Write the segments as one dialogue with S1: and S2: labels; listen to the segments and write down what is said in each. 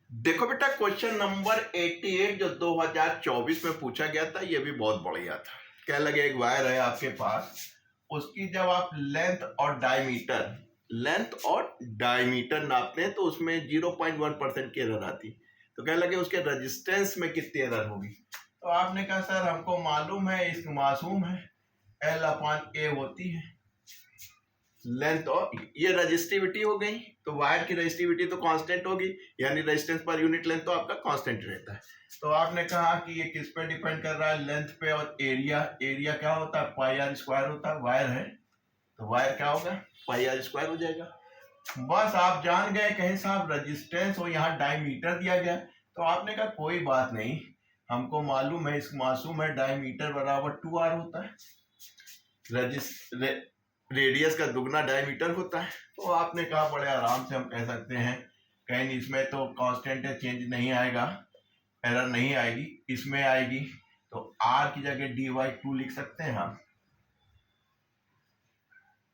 S1: देखो बेटा, question number 88 जो 2024 में पूछा गया था, ये भी बहुत बढ़िया था। क्या लगे, एक वायर है आपके पास, उसकी जब आप लेंथ और डायमीटर नापते हैं तो उसमें 0.1% की एरर आती। तो क्या लगे उसके रेजिस्टेंस में कितनी एरर होगी। तो आपने कहा सर हमको मालूम है, इसको मासूम है, L/A होती है लेंथ, और ये रजिस्टिविटी हो गई। तो वायर की रजिस्टिविटी तो कांस्टेंट होगी, यानी रेजिस्टेंस पर यूनिट लेंथ तो आपका कांस्टेंट रहता है। तो आपने कहा कि ये किस पे डिपेंड कर रहा है, लेंथ पे। और एरिया क्या होता है, पाई आर स्क्वायर होता है। वायर है तो वायर क्या होगा, पाई आर स्क्वायर हो जाएगा। बस आप जान गए, कहीं साहब रजिस्टेंस और यहाँ डायमीटर दिया गया। तो आपने कहा कोई बात नहीं, हमको मालूम है, इस मासूम है, डायमीटर बराबर 2r होता है, रेडियस का दुगना डायमीटर होता है। तो आपने कहा बड़े आराम से हम कह सकते हैं, कहीं इसमें तो कांस्टेंट है, चेंज नहीं आएगा, एरर नहीं आएगी, इसमें आएगी। तो r की जगह dy2 लिख सकते हैं हम।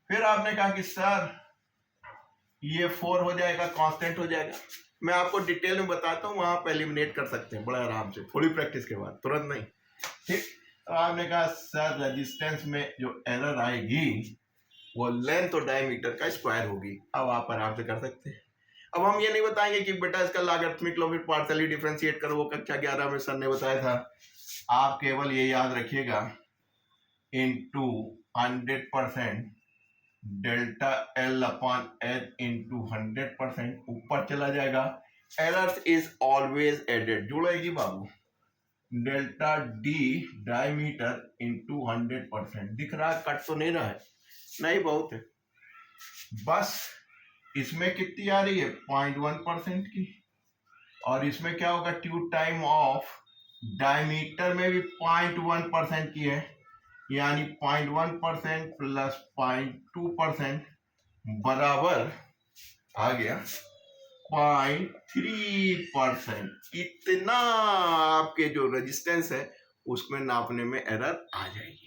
S1: फिर आपने कहा कि सर ये 4 हो जाएगा, कांस्टेंट हो जाएगा। मैं आपको डिटेल में बताता हूँ, वहां आप एलिमिनेट कर सकते हैं बड़े आराम से, थोड़ी प्रैक्टिस के बाद, तुरंत नहीं। ठीक। तो आपने कहा सर रेजिस्टेंस में जो एरर आएगी वो लेंथ और डायमीटर का स्क्वायर होगी। अब आप आराम से कर सकते हैं। अब हम ये नहीं बताएंगे कि बेटा इसका लॉगरिथमिक लो, फिर पार्शियली डिफरेंशिएट करो, वो कक्षा 11 में सर ने बताया था। आप केवल ये याद रखिएगा, इनटू 100% डेल्टा L/H इंटू 100% ऊपर चला जाएगा। एरर इज ऑलवेज एडेड, जुड़ेगी बाबू। Delta D diameter into 100%। दिख रहा है, कट तो नहीं रहा है, नहीं बहुत है। बस इसमें कितनी आ रही है, 0.1% की। और इसमें क्या होगा, ट्यूब टाइम ऑफ डायमीटर में भी 0.1% की है, यानी 0.1% प्लस 0.2% बराबर आ गया 0.3%। इतना आपके जो रेजिस्टेंस है उसमें नापने में एरर आ जाएगी।